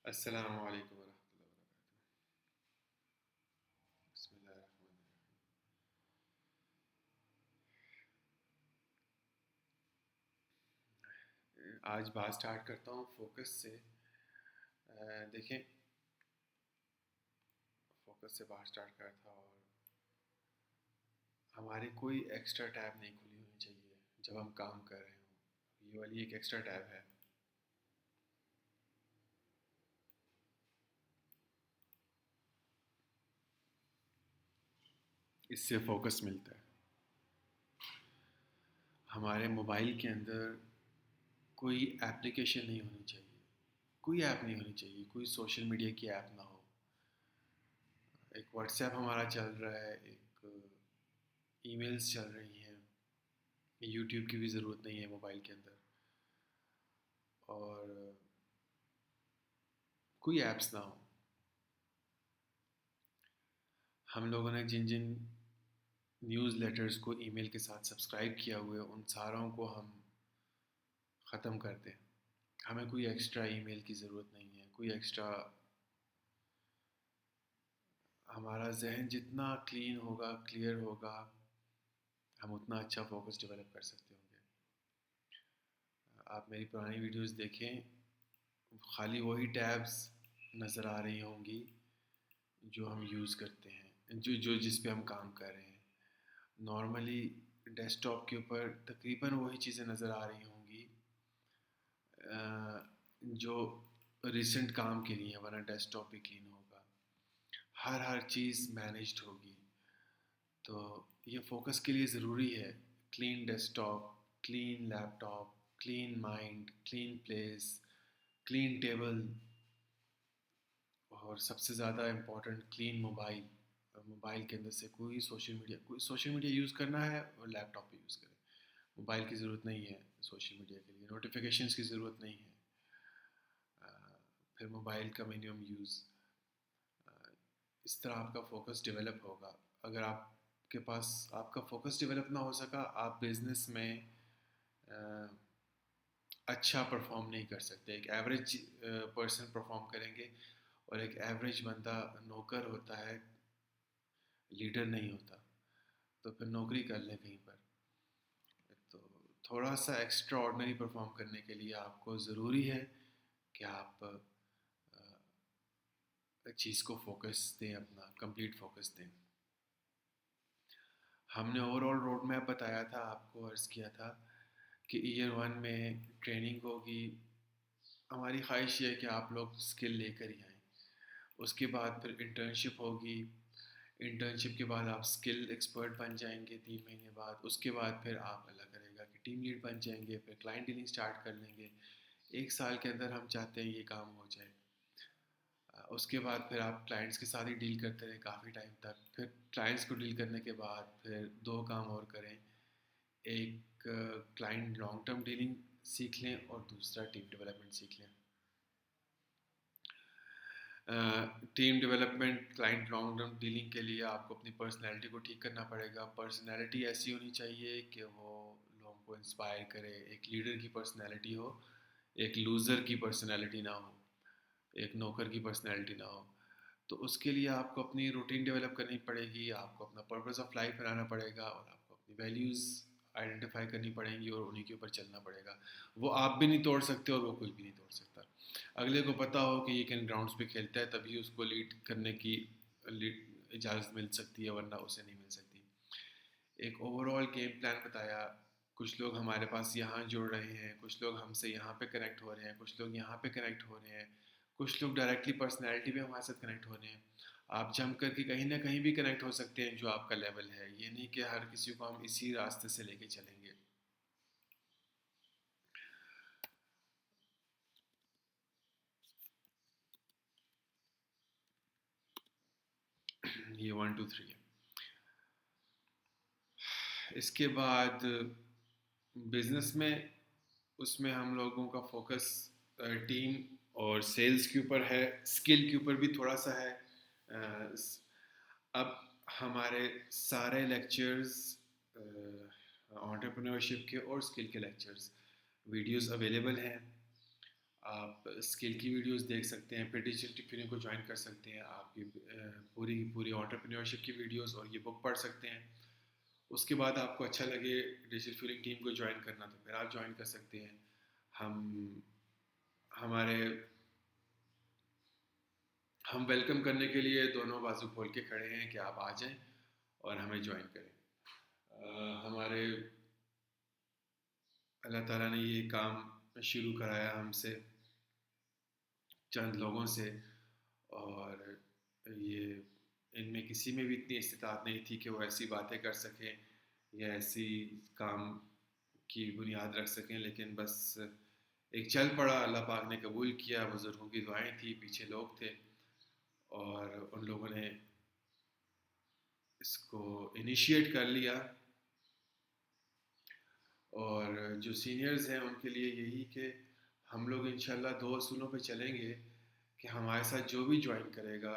السلام علیکم ورحمۃ اللہ وبرکاتہ۔ بسم اللہ الرحمن الرحیم۔ آج بات سٹارٹ کرتا ہوں فوکس سے۔ دیکھیں، فوکس سے بات سٹارٹ کرتا اور ہماری کوئی ایکسٹرا ٹیب نہیں کھلی ہونی چاہیے جب ہم کام کر رہے ہوں۔ یہ والی ایک ایکسٹرا ٹیب ہے، اس سے فوکس ملتا ہے۔ ہمارے موبائل کے اندر کوئی ایپلیکیشن نہیں ہونی چاہیے، کوئی ایپ نہیں ہونی چاہیے، کوئی سوشل میڈیا کی ایپ نہ ہو۔ ایک واٹس ایپ ہمارا چل رہا ہے، ایک ای میلز چل رہی ہیں، یوٹیوب کی بھی ضرورت نہیں ہے موبائل کے اندر، اور کوئی ایپس نہ ہو۔ ہم لوگوں نے جن جن نیوز لیٹرز کو ای میل کے ساتھ سبسکرائب کیا ہوا ہے ان ساروں کو ہم ختم کر دیں۔ ہمیں کوئی ایکسٹرا ای میل کی ضرورت نہیں ہے، کوئی ایکسٹرا۔ ہمارا ذہن جتنا کلین ہوگا، کلیئر ہوگا، ہم اتنا اچھا فوکس ڈیولپ کر سکتے ہوں گے۔ آپ میری پرانی ویڈیوز دیکھیں، خالی وہی ٹیبز نظر آ رہی ہوں گی جو ہم یوز کرتے ہیں، جو جس پہ ہم کام کر رہے ہیں۔ نارملی ڈیسک ٹاپ کے اوپر تقریباً وہی چیزیں نظر آ رہی ہوں گی جو ریسنٹ کام کے لیے، ورنہ ڈیسک ٹاپ بھی کلین ہوگا، ہر چیز مینیجڈ ہوگی۔ تو یہ فوکس کے لیے ضروری ہے، clean desktop, clean laptop, clean mind, clean place, clean table, اور سب سے زیادہ امپورٹنٹ کلین موبائل۔ موبائل کے اندر سے کوئی سوشل میڈیا یوز کرنا ہے اور لیپ ٹاپ پہ یوز کرے۔ موبائل کی ضرورت نہیں ہے سوشل میڈیا کے لیے، نوٹیفیکیشنز کی ضرورت نہیں ہے۔ پھر موبائل کا منیمم یوز، اس طرح آپ کا فوکس ڈیولپ ہوگا۔ اگر آپ کے پاس آپ کا فوکس ڈیولپ نہ ہو سکا، آپ بزنس میں اچھا پرفارم نہیں کر سکتے۔ ایک ایوریج پرسن پرفارم کریں گے، اور ایک ایوریج بندہ نوکر ہوتا ہے، لیڈر نہیں ہوتا۔ تو پھر نوکری کر لیں کہیں پر۔ تو تھوڑا سا ایکسٹرا آرڈنری پرفارم کرنے کے لیے آپ کو ضروری ہے کہ آپ چیز کو فوکس دیں، اپنا کمپلیٹ فوکس دیں۔ ہم نے اوور آل روڈ میپ بتایا تھا، آپ کو عرض کیا تھا کہ ایئر 1 میں ٹریننگ ہوگی۔ ہماری خواہش یہ ہے کہ آپ لوگ اسکل لے کر ہی آئیں۔ اس کے بعد پھر انٹرنشپ ہوگی۔ انٹرنشپ کے بعد آپ اسکل ایکسپرٹ بن جائیں گے 3 مہینے بعد۔ اس کے بعد پھر آپ اللہ کرے گا کہ ٹیم لیڈ بن جائیں گے، پھر کلائنٹ ڈیلنگ سٹارٹ کر لیں گے۔ 1 سال کے اندر ہم چاہتے ہیں یہ کام ہو جائے۔ اس کے بعد پھر آپ کلائنٹس کے ساتھ ہی ڈیل کرتے رہیں کافی ٹائم تک۔ پھر کلائنٹس کو ڈیل کرنے کے بعد پھر 2 کام اور کریں، ایک کلائنٹ لانگ ٹرم ڈیلنگ سیکھ لیں اور دوسرا ٹیم ڈیولپمنٹ سیکھ لیں۔ Team development, client long term dealing کے لیے آپ کو اپنی پرسنالٹی کو ٹھیک کرنا پڑے گا۔ پرسنالٹی ایسی ہونی چاہیے کہ وہ لوگوں کو انسپائر کرے، ایک لیڈر کی پرسنالٹی ہو، ایک لوزر کی پرسنالٹی نہ ہو، ایک نوکر کی پرسنالٹی نہ ہو۔ تو اس کے لیے آپ کو اپنی روٹین ڈیولپ کرنی پڑے گی، آپ کو اپنا پرپز آف لائف بنانا پڑے گا، اور آپ کو اپنی ویلیوز آئیڈینٹیفائی کرنی پڑیں گی، اور انہیں کے اوپر چلنا پڑے گا۔ وہ آپ بھی نہیں توڑ سکتے اور وہ کوئی بھی نہیں توڑ سکتا۔ اگلے کو پتہ ہو کہ یہ کن گراؤنڈس پہ کھیلتا ہے، تبھی اس کو لیڈ کرنے کی اجازت مل سکتی ہے، ورنہ اسے نہیں مل سکتی۔ ایک اوور آل گیم پلان بتایا۔ کچھ لوگ ہمارے پاس یہاں جڑ رہے ہیں، کچھ لوگ ہم سے یہاں پہ کنیکٹ ہو رہے ہیں، کچھ لوگ یہاں پہ کنیکٹ ہو رہے ہیں، کچھ لوگ ڈائریکٹلی پرسنالٹی پہ ہمارے ساتھ کنیکٹ ہو رہے ہیں۔ آپ جم کر کے کہیں نہ کہیں بھی کنیکٹ ہو سکتے ہیں جو آپ کا لیول ہے۔ یہ نہیں کہ ہر کسی کو ہم اسی راستے سے لے کے چلیں گے۔ یہ 1 2 3 ہے۔ اس کے بعد بزنس میں، اس میں ہم لوگوں کا فوکس ٹیم اور سیلز کے اوپر ہے، اسکل کے اوپر بھی تھوڑا سا ہے۔ اب ہمارے سارے لیکچرز، انٹرپرینورشپ کے اور اسکل کے لیکچرز، ویڈیوز اویلیبل ہیں۔ آپ اسکل کی ویڈیوز دیکھ سکتے ہیں، پھر ڈیجیٹل فیلنگ کو جوائن کر سکتے ہیں، آپ کی پوری کی پوری آنٹرپرینیورشپ کی ویڈیوز اور یہ بک پڑھ سکتے ہیں. اس کے بعد آپ کو اچھا لگے ڈیجیٹل فیلنگ ٹیم کو جوائن کرنا تو پھر آپ جوائن کر سکتے ہیں. ہم ہمارے ہم ویلکم کرنے کے لیے دونوں بازو کھول کے کھڑے ہیں کہ آپ آ جائیں اور ہمیں جوائن کریں. ہمارے اللہ تعالیٰ نے یہ کام شروع کرایا ہم سے چند لوگوں سے، اور یہ ان میں کسی میں بھی اتنی استطاعت نہیں تھی کہ وہ ایسی باتیں کر سکیں یا ایسی کام کی بنیاد رکھ سکیں، لیکن بس ایک چل پڑا، اللہ پاک نے قبول کیا، بزرگوں کی دعائیں تھی، پیچھے لوگ تھے اور ان لوگوں نے اس کو انیشیٹ کر لیا. اور جو سینئرز ہیں ان کے لیے یہی کہ ہم لوگ انشاءاللہ دو اصولوں پہ چلیں گے کہ ہمارے ساتھ جو بھی جوائن کرے گا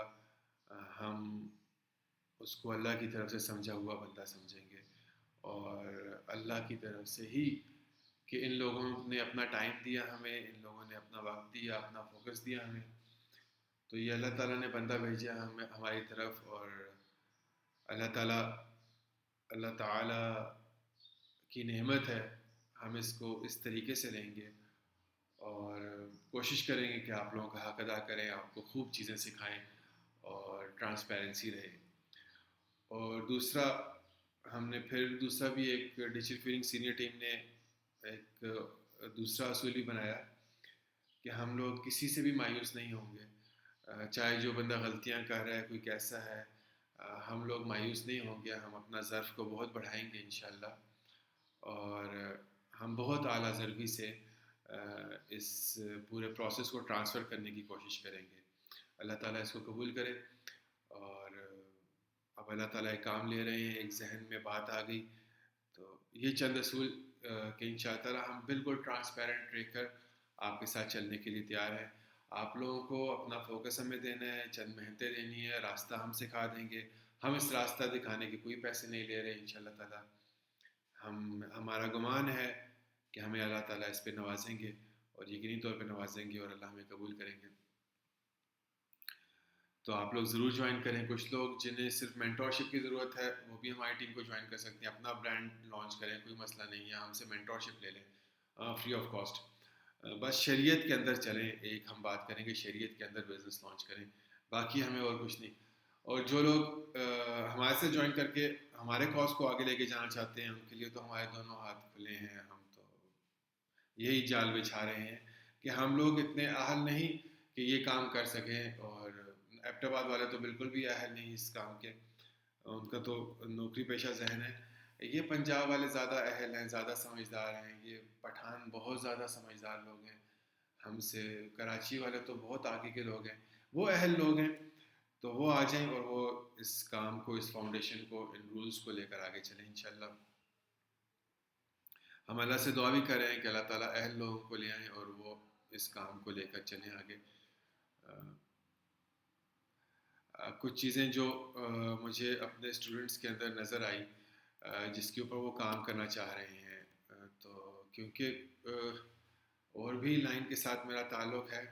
ہم اس کو اللہ کی طرف سے سمجھا ہوا بندہ سمجھیں گے، اور اللہ کی طرف سے ہی کہ ان لوگوں نے اپنا ٹائم دیا ہمیں، ان لوگوں نے اپنا وقت دیا، اپنا فوکس دیا ہمیں، تو یہ اللہ تعالیٰ نے بندہ بھیجا ہمیں ہماری طرف. اور اللہ تعالیٰ کی نعمت ہے، ہم اس کو اس طریقے سے لیں گے اور کوشش کریں گے کہ آپ لوگوں کا حق ادا کریں، آپ کو خوب چیزیں سکھائیں اور ٹرانسپیرنسی رہے. اور دوسرا ہم نے پھر دوسرا بھی ایک ڈیجیٹل فیلنگ سینئر ٹیم نے ایک دوسرا اصول بھی بنایا کہ ہم لوگ کسی سے بھی مایوس نہیں ہوں گے، چاہے جو بندہ غلطیاں کر رہا ہے کوئی کیسا ہے، ہم لوگ مایوس نہیں ہوں گے، ہم اپنا ظرف کو بہت بڑھائیں گے انشاءاللہ، اور ہم بہت اعلیٰ ضربی سے اس پورے پروسیس کو ٹرانسفر کرنے کی کوشش کریں گے. اللہ تعالیٰ اس کو قبول کرے. اور اب اللہ تعالیٰ ایک کام لے رہے ہیں، ایک ذہن میں بات آ گئی، تو یہ چند اصول کہ انشاءاللہ ہم بالکل ٹرانسپیرنٹ رہ کر آپ کے ساتھ چلنے کے لیے تیار ہیں. آپ لوگوں کو اپنا فوکس ہمیں دینا ہے، چند محنتیں دینی ہے، راستہ ہم سکھا دیں گے. ہم اس راستہ دکھانے کے کوئی پیسے نہیں لے رہے انشاءاللہ تعالیٰ. ہمارا گمان ہے کہ ہمیں اللہ تعالیٰ اس پہ نوازیں گے اور یقینی طور پہ نوازیں گے اور اللہ ہمیں قبول کریں گے. تو آپ لوگ ضرور جوائن کریں. کچھ لوگ جنہیں صرف مینٹورشپ کی ضرورت ہے وہ بھی ہماری ٹیم کو جوائن کر سکتے ہیں، اپنا برانڈ لانچ کریں، کوئی مسئلہ نہیں ہے، ہم سے مینٹورشپ لے لیں فری آف کاسٹ. بس شریعت کے اندر چلیں، ایک ہم بات کریں کہ شریعت کے اندر بزنس لانچ کریں، باقی ہمیں اور کچھ نہیں. اور جو لوگ ہمارے سے جوائن کر کے ہمارے کاز کو آگے لے کے جانا چاہتے ہیں ان کے لیے تو ہمارے دونوں ہاتھ کھلے ہیں. ہم تو یہی جال بچھا رہے ہیں کہ ہم لوگ اتنے اہل نہیں کہ یہ کام کر سکیں، اور ایبٹ آباد والے تو بالکل بھی اہل نہیں اس کام کے، ان کا تو نوکری پیشہ ذہن ہے. یہ پنجاب والے زیادہ اہل ہیں، زیادہ سمجھدار ہیں، یہ پٹھان بہت زیادہ سمجھدار لوگ ہیں ہم سے. کراچی والے تو بہت آگے کے لوگ ہیں، وہ اہل لوگ ہیں، تو وہ آ جائیں اور وہ اس کام کو، اس فاؤنڈیشن کو، ان رولز کو لے کر آگے چلیں انشاءاللہ. ہم اللہ سے دعا بھی کر رہے ہیں کہ اللہ تعالیٰ اہل لوگوں کو لے آئیں اور وہ اس کام کو لے کر چلیں آگے. کچھ چیزیں جو مجھے اپنے اسٹوڈنٹس کے اندر نظر آئی جس کے اوپر وہ کام کرنا چاہ رہے ہیں، تو کیونکہ اور بھی لائن کے ساتھ میرا تعلق ہے،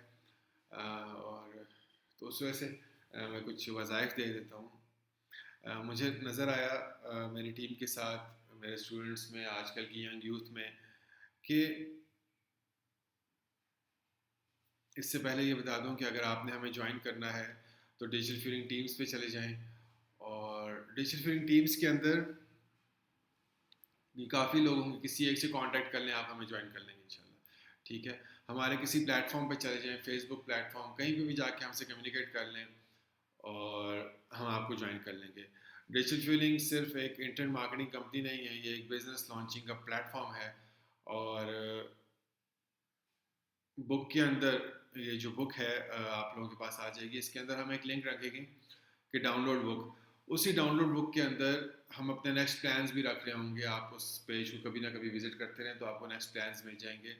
اور تو اس وجہ سے میں کچھ وظائف دے دیتا ہوں. مجھے نظر آیا میری ٹیم کے ساتھ، میرے اسٹوڈنٹس میں، آج کل کی ینگ یوتھ میں، کہ اس سے پہلے یہ بتا دوں کہ اگر آپ نے ہمیں جوائن کرنا ہے تو ڈیجیٹل فیلنگ ٹیمز پہ چلے جائیں، اور ڈیجیٹل فیلنگ ٹیمز کے اندر کافی لوگ ہوں گے، کسی ایک سے کانٹیکٹ کر لیں، آپ ہمیں جوائن کر لیں گے انشاءاللہ. ٹھیک ہے، ہمارے کسی پلیٹ فارم پہ چلے جائیں، فیس بک پلیٹ فارم، کہیں پہ بھی جا کے ہم سے کمیونیکیٹ کر لیں اور ہم آپ کو جوائن کر لیں گے. ڈیجیٹل فیلنگ صرف ایک انٹرنیٹ مارکیٹنگ کمپنی نہیں ہے، یہ ایک بزنس لانچنگ کا پلیٹ فارم ہے. اور بک کے اندر، یہ جو بک ہے آپ لوگوں کے پاس آ جائے گی، اس کے اندر ہم ایک لنک رکھیں گے کہ ڈاؤن لوڈ بک. اسی ڈاؤن لوڈ بک کے اندر ہم اپنے نیکسٹ پلانز بھی رکھ رہے ہوں گے. آپ اس پیج کو کبھی نہ کبھی وزٹ کرتے رہیں تو آپ کو نیکسٹ پلانز مل جائیں گے.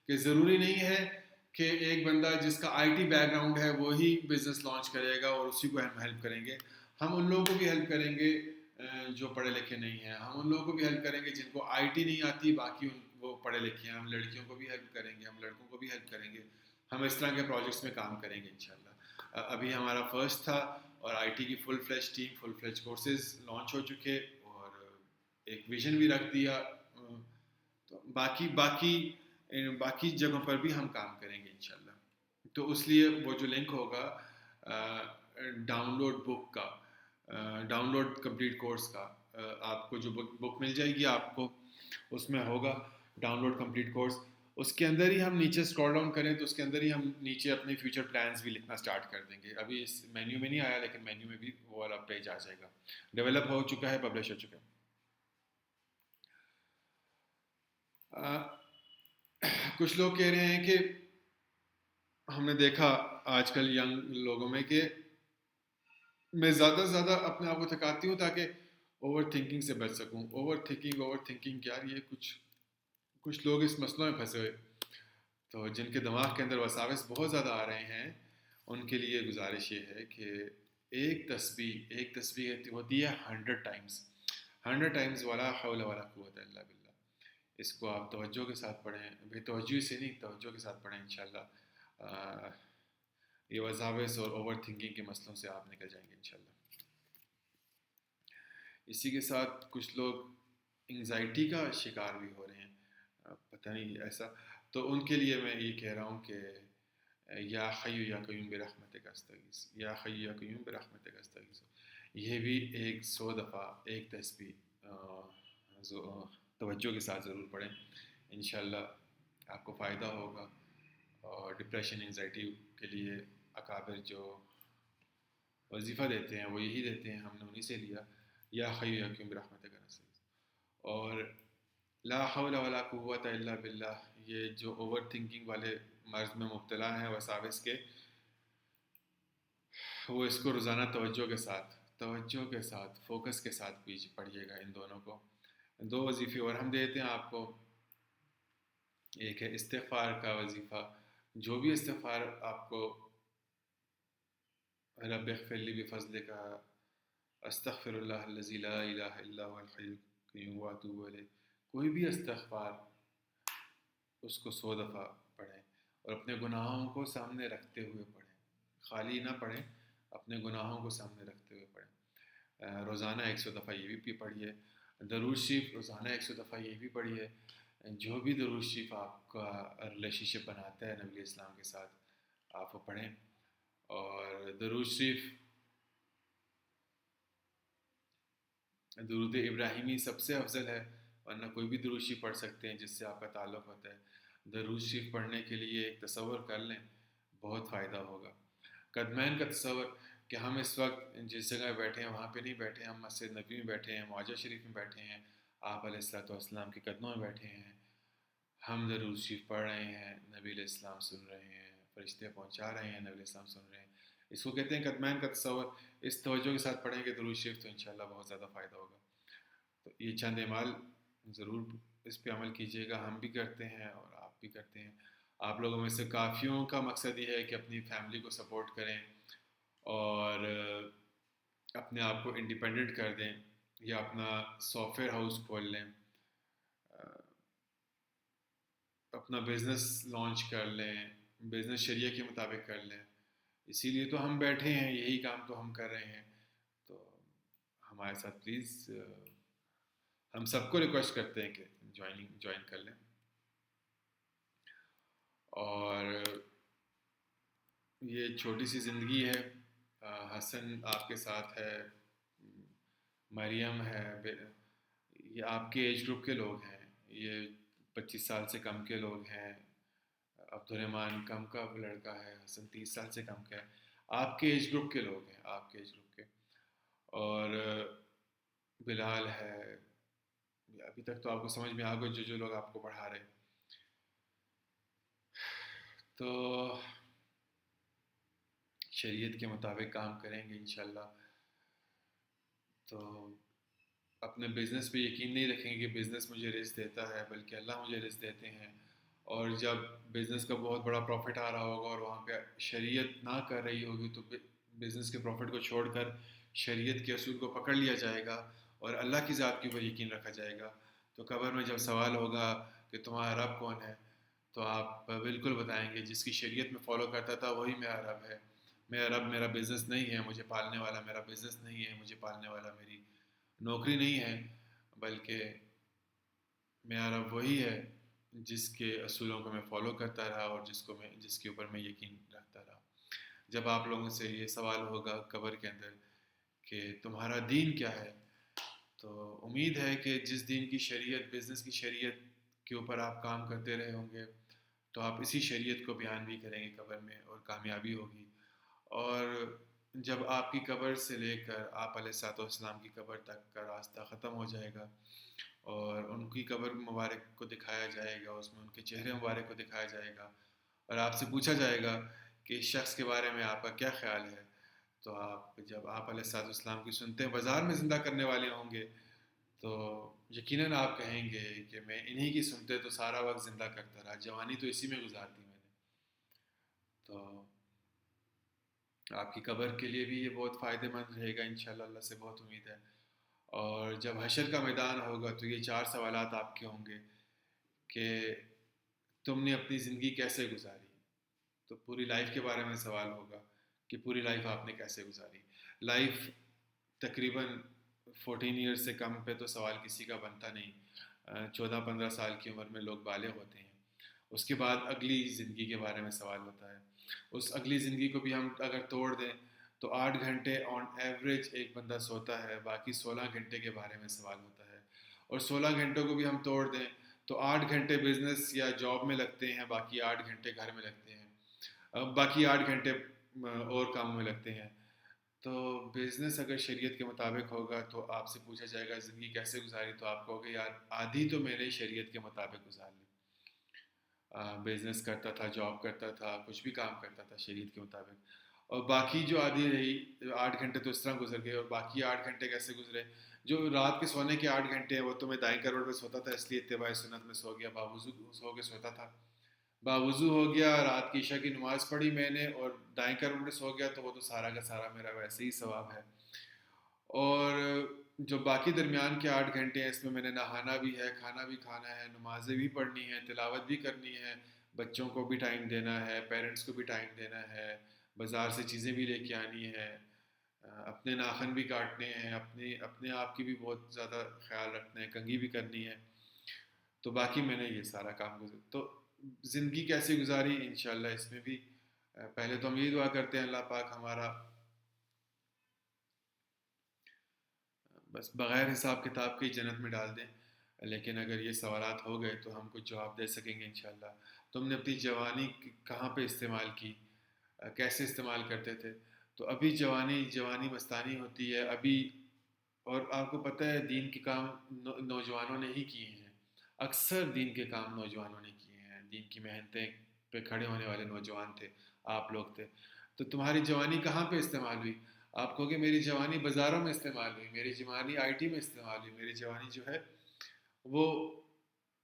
کہ ضروری نہیں ہے کہ ایک بندہ جس کا آئی ٹی بیک گراؤنڈ ہے وہی بزنس لانچ کرے گا اور اسی کو ہم ہیلپ کریں گے. ہم ان لوگوں کو بھی ہیلپ کریں گے جو پڑھے لکھے نہیں ہیں، ہم ان لوگوں کو بھی ہیلپ کریں گے جن کو آئی ٹی نہیں آتی، باقی وہ پڑھے لکھے ہیں. ہم لڑکیوں کو بھی ہیلپ کریں گے، ہم لڑکوں کو بھی ہیلپ کریں گے. ہم اس طرح کے پروجیکٹس میں کام کریں گے انشاءاللہ. ابھی ہمارا فرسٹ تھا اور آئی ٹی کی فل فلیج ٹیم فل فلیج کورسز لانچ ہو چکے اور ایک ویژن بھی رکھ دیا. تو باقی جگہوں پر بھی ہم کام کریں گے انشاءاللہ. تو اس لیے وہ جو لنک ہوگا ڈاؤن لوڈ بک کا, ڈاؤن لوڈ کمپلیٹ کورس کا, آپ کو جو بک مل جائے گی آپ کو اس میں ہوگا ڈاؤن لوڈ کمپلیٹ کورس. اس کے اندر ہی ہم نیچے اسکرول ڈاؤن کریں تو اس کے اندر ہی ہم نیچے اپنے فیوچر پلانس بھی لکھنا اسٹارٹ کر دیں گے. ابھی اس مینیو میں نہیں آیا لیکن مینیو میں بھی وہ والا پیج آ جائے گا. ڈیولپ ہو چکا ہے, پبلش ہو چکا ہے. کچھ لوگ کہہ رہے ہیں کہ ہم نے دیکھا آج کل ینگ لوگوں میں کہ میں زیادہ سے زیادہ اپنے آپ کو تھکاتی ہوں تاکہ اوور تھنکنگ سے بچ سکوں. اوور تھنکنگ یار یہ کچھ لوگ اس مسئلوں میں پھنسے ہوئے, تو جن کے دماغ کے اندر وساوس بہت زیادہ آ رہے ہیں ان کے لیے گزارش یہ ہے کہ ایک تسبیح ہوتی ہے 100 ٹائمز ولا حول ولا قوت الا باللہ. اس کو آپ توجہ کے ساتھ پڑھیں, بے توجہ سے نہیں توجہ کے ساتھ پڑھیں انشاءاللہ. یہ وساوس اور اوور تھنکنگ کے مسئلوں سے آپ نکل جائیں گے انشاءاللہ. اسی کے ساتھ کچھ لوگ انگزائٹی کا شکار بھی ہو رہے ہیں, پتہ نہیں ایسا, تو ان کے لیے میں یہ کہہ رہا ہوں کہ یا حی یا قیوم برحمتک استغیث, یا حی یا قیوم برحمتک استغیث. یہ بھی 100 دفعہ ایک تسبیح توجہ کے ساتھ ضرور پڑھیں, انشاءاللہ آپ کو فائدہ ہوگا. اور ڈپریشن انگزائٹی کے لیے اکابر جو وظیفہ دیتے ہیں وہ یہی دیتے ہیں, ہم نے انہی سے لیا, یا حی یا قیوم برحمتک استغیث. اور لا حول ولا قوت الا باللہ, یہ جو اوور تھنکنگ والے مرض میں مبتلا ہیں وساوس کے, وہ اس کو روزانہ توجہ کے ساتھ فوکس کے ساتھ پڑھیے گا. ان دونوں کو 2 وظیفے اور ہم دیتے ہیں آپ کو. ایک ہے استغفار کا وظیفہ, جو بھی استغفار آپ کو رب اغفر لی بفضلک استغفر اللہ الذی لا الہ الا هو الحی القیوم واتوب الیہ, کوئی بھی استغفار اس کو 100 دفعہ پڑھیں اور اپنے گناہوں کو سامنے رکھتے ہوئے پڑھیں, خالی نہ پڑھیں, اپنے گناہوں کو سامنے رکھتے ہوئے پڑھیں. روزانہ 100 دفعہ یہ بھی پڑھیے. درود شریف روزانہ 100 دفعہ یہ بھی پڑھیے. جو بھی درود شریف آپ کا ریلیشن شپ بناتا ہے نبی اسلام کے ساتھ آپ وہ پڑھیں. اور درود ابراہیمی سب سے افضل ہے, ورنہ کوئی بھی درود شریف پڑھ سکتے ہیں جس سے آپ کا تعلق ہوتا ہے. درود شریف پڑھنے کے لیے ایک تصور کر لیں, بہت فائدہ ہوگا. قدمین کا تصور کہ ہم اس وقت جس جگہ بیٹھے ہیں وہاں پہ نہیں بیٹھے ہیں, ہم مسجد نبی میں بیٹھے ہیں, معاجہ شریف میں بیٹھے ہیں, آپ علیہ الصلوۃ والسلام کے قدموں میں بیٹھے ہیں, ہم درود شریف پڑھ رہے ہیں, نبی علیہ السلام سن رہے ہیں, فرشتے پہنچا رہے ہیں, نبی علیہ السلام سن رہے ہیں. اس کو کہتے ہیں قدمین کا تصور. اس توجہ کے ساتھ پڑھیں گے درود شریف تو انشاءاللہ بہت زیادہ فائدہ ہوگا. تو یہ چند اعمال ضرور اس پہ عمل کیجیے گا, ہم بھی کرتے ہیں اور آپ بھی کرتے ہیں. آپ لوگوں میں سے کافیوں کا مقصد یہ ہے کہ اپنی فیملی کو سپورٹ کریں اور اپنے آپ کو انڈیپینڈنٹ کر دیں, یا اپنا سافٹ ویئر ہاؤس کھول لیں, اپنا بزنس لانچ کر لیں, بزنس شریعہ کے مطابق کر لیں. اسی لیے تو ہم بیٹھے ہیں, یہی کام تو ہم کر رہے ہیں. تو ہمارے ساتھ پلیز ہم سب کو ریکویسٹ کرتے ہیں کہ جوائن کر لیں. اور یہ چھوٹی سی زندگی ہے. حسن آپ کے ساتھ ہے, مریم ہے, یہ آپ کے ایج گروپ کے لوگ ہیں, یہ 25 سال سے کم کے لوگ ہیں, عبد الرحمن کم کا لڑکا ہے, حسن 30 سال سے کم کا ہے. آپ کے ایج گروپ کے لوگ ہیں, آپ کے ایج گروپ کے. اور بلال ہے, ابھی تک تو آپ کو سمجھ میں آ گئے جو لوگ آپ کو پڑھا رہے. تو شریعت کے مطابق کام کریں گے انشاءاللہ. تو اپنے بزنس پہ یقین نہیں رکھیں گے کہ بزنس مجھے رزق دیتا ہے, بلکہ اللہ مجھے رزق دیتے ہیں. اور جب بزنس کا بہت بڑا پروفٹ آ رہا ہوگا اور وہاں پہ شریعت نہ کر رہی ہوگی تو بزنس کے پروفٹ کو چھوڑ کر شریعت کے اصول کو پکڑ لیا جائے گا اور اللہ کی ذات کے اوپر یقین رکھا جائے گا. تو قبر میں جب سوال ہوگا کہ تمہارا رب کون ہے, تو آپ بالکل بتائیں گے جس کی شریعت میں فالو کرتا تھا وہی میرا رب ہے. میرا رب میرا بزنس نہیں ہے، مجھے پالنے والا میرا بزنس نہیں ہے، مجھے پالنے والا میری نوکری نہیں ہے، بلکہ میرا رب وہی ہے جس کے اصولوں کو میں فالو کرتا رہا اور جس کے اوپر میں یقین رکھتا رہا. جب آپ لوگوں سے یہ سوال ہوگا قبر کے اندر کہ تمہارا دین کیا ہے، تو امید ہے کہ جس دین کی شریعت، بزنس کی شریعت کے اوپر آپ کام کرتے رہے ہوں گے، تو آپ اسی شریعت کو بیان بھی کریں گے قبر میں اور کامیابی ہوگی. اور جب آپ کی قبر سے لے کر آپ علیہ الصلوۃ والسلام کی قبر تک کا راستہ ختم ہو جائے گا اور ان کی قبر مبارک کو دکھایا جائے گا، اس میں ان کے چہرے مبارک کو دکھایا جائے گا اور آپ سے پوچھا جائے گا کہ اس شخص کے بارے میں آپ کا کیا خیال ہے، تو آپ جب آپ علیہ الصلوۃ والسلام کی سنتے ہیں بازار میں زندہ کرنے والے ہوں گے، تو یقیناً آپ کہیں گے کہ میں انہی کی سنتے تو سارا وقت زندہ کرتا رہا، جوانی تو اسی میں گزار دی میں نے. تو آپ کی قبر کے لیے بھی یہ بہت فائدہ مند رہے گا انشاءاللہ، اللہ سے بہت امید ہے. اور جب حشر کا میدان ہوگا تو یہ 4 سوالات آپ کے ہوں گے کہ تم نے اپنی زندگی کیسے گزاری. تو پوری لائف کے بارے میں سوال ہوگا کہ پوری لائف آپ نے کیسے گزاری. لائف تقریباً 14 ایئرس سے کم پہ تو سوال کسی کا بنتا نہیں. 14-15 سال کی عمر میں لوگ بالغ ہوتے ہیں. اس کے بعد اگلی زندگی کے بارے میں سوال ہوتا ہے. اس اگلی زندگی کو بھی ہم اگر توڑ دیں تو 8 گھنٹے آن ایوریج ایک بندہ سوتا ہے، باقی 16 گھنٹے کے بارے میں سوال ہوتا ہے. اور 16 گھنٹوں کو بھی ہم توڑ دیں تو 8 گھنٹے بزنس یا جاب میں لگتے ہیں، باقی 8 گھنٹے گھر میں لگتے ہیں، باقی 8 گھنٹے اور کاموں میں لگتے ہیں. تو بزنس اگر شریعت کے مطابق ہوگا تو آپ سے پوچھا جائے گا زندگی کیسے گزاری، تو آپ کہو گے یار آدھی تو میں نے شریعت کے مطابق گزار لی. بزنس کرتا تھا، جاب کرتا تھا، کچھ بھی کام کرتا تھا شریعت کے مطابق. اور باقی جو آدھی رہی 8 گھنٹے تو اس طرح گزر گئے. اور باقی 8 گھنٹے کیسے گزرے؟ جو رات کے سونے کے 8 گھنٹے ہیں وہ تو میں دائیں کروڑ پہ سوتا تھا، اس لیے اتباع سنت میں سو گیا، باوضو سو کے سوتا تھا، باوضو ہو گیا، رات کی عشاء کی نماز پڑھی میں نے اور دائیں کروڑ پہ سو گیا، تو وہ تو سارا کا سارا میرا ویسے ہی ثواب ہے. اور جو باقی درمیان کے 8 گھنٹے ہیں اس میں نے نہانا بھی ہے، کھانا بھی کھانا ہے، نمازیں بھی پڑھنی ہے، تلاوت بھی کرنی ہے، بچوں کو بھی ٹائم دینا ہے، پیرنٹس کو بھی ٹائم دینا ہے، بازار سے چیزیں بھی لے کے آنی ہے، اپنے ناخن بھی کاٹنے ہیں، اپنے آپ کی بھی بہت زیادہ خیال رکھنا ہے، کنگھی بھی کرنی ہے. تو باقی میں نے یہ سارا کام تو زندگی کیسے گزاری انشاءاللہ اس میں بھی پہلے تو ہم یہ دعا کرتے ہیں اللہ پاک ہمارا بس بغیر حساب کتاب کے ہی جنت میں ڈال دیں. لیکن اگر یہ سوالات ہو گئے تو ہم کچھ جواب دے سکیں گے انشاءاللہ. تم نے اپنی جوانی کہاں پہ استعمال کی، کیسے استعمال کرتے تھے؟ تو ابھی جوانی مستانی ہوتی ہے ابھی. اور آپ کو پتہ ہے دین کے کام نوجوانوں نے ہی کیے ہیں، اکثر دین کے کام نوجوانوں نے کیے ہیں، دین کی محنتیں پہ کھڑے ہونے والے نوجوان تھے، آپ لوگ تھے. تو تمہاری جوانی کہاں پہ استعمال ہوئی؟ آپ کہو گے میری جوانی بازاروں میں استعمال ہوئی، میری جوانی آئی ٹی میں استعمال ہوئی، میری جوانی جو ہے وہ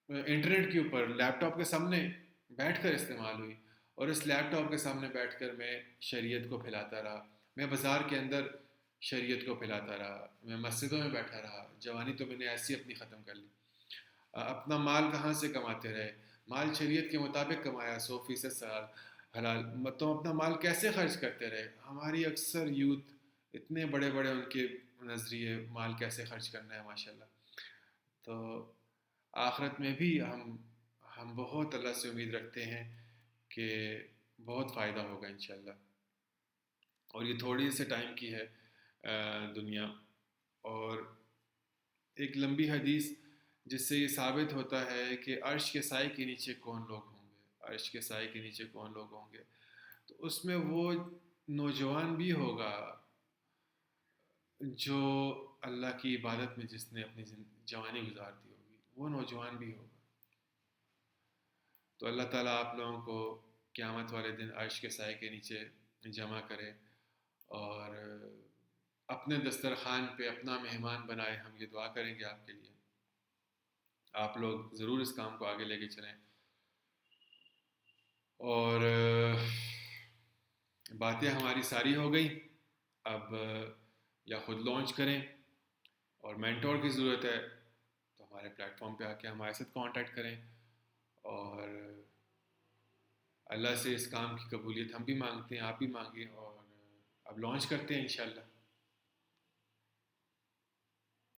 انٹرنیٹ کے اوپر لیپ ٹاپ کے سامنے بیٹھ کر استعمال ہوئی. اور اس لیپ ٹاپ کے سامنے بیٹھ کر میں شریعت کو پھیلاتا رہا، میں بازار کے اندر شریعت کو پھیلاتا رہا، میں مسجدوں میں بیٹھا رہا. جوانی تو میں نے ایسی اپنی ختم کر لی. اپنا مال کہاں سے کماتے رہے؟ مال شریعت کے مطابق کمایا، 100% سال حلال. تو اپنا مال کیسے خرچ کرتے رہے؟ ہماری اکثر یوتھ اتنے بڑے بڑے ان کے نظریے مال کیسے خرچ کرنا ہے ماشاءاللہ. تو آخرت میں بھی ہم بہت اللہ سے امید رکھتے ہیں کہ بہت فائدہ ہوگا انشاءاللہ. اور یہ تھوڑی سے ٹائم کی ہے دنیا. اور ایک لمبی حدیث جس سے یہ ثابت ہوتا ہے کہ عرش کے سائے کے نیچے کون لوگ ہوں گے، عرش کے سائے کے نیچے کون لوگ ہوں گے. تو اس میں وہ نوجوان بھی ہوگا جو اللہ کی عبادت میں جس نے اپنی جوانی گزار دی ہوگی، وہ نوجوان بھی ہوگا. تو اللہ تعالیٰ آپ لوگوں کو قیامت والے دن عرش کے سائے کے نیچے جمع کرے اور اپنے دسترخوان پہ اپنا مہمان بنائے. ہم یہ دعا کریں گے آپ کے لیے. آپ لوگ ضرور اس کام کو آگے لے کے چلیں. اور باتیں ہماری ساری ہو گئی. اب یا خود لانچ کریں، اور مینٹور کی ضرورت ہے تو ہمارے پلیٹ فارم پہ آ کے ہمارے ساتھ کانٹیکٹ کریں. اور اللہ سے اس کام کی قبولیت ہم بھی مانگتے ہیں، آپ بھی مانگیں، اور اب لانچ کرتے ہیں انشاءاللہ۔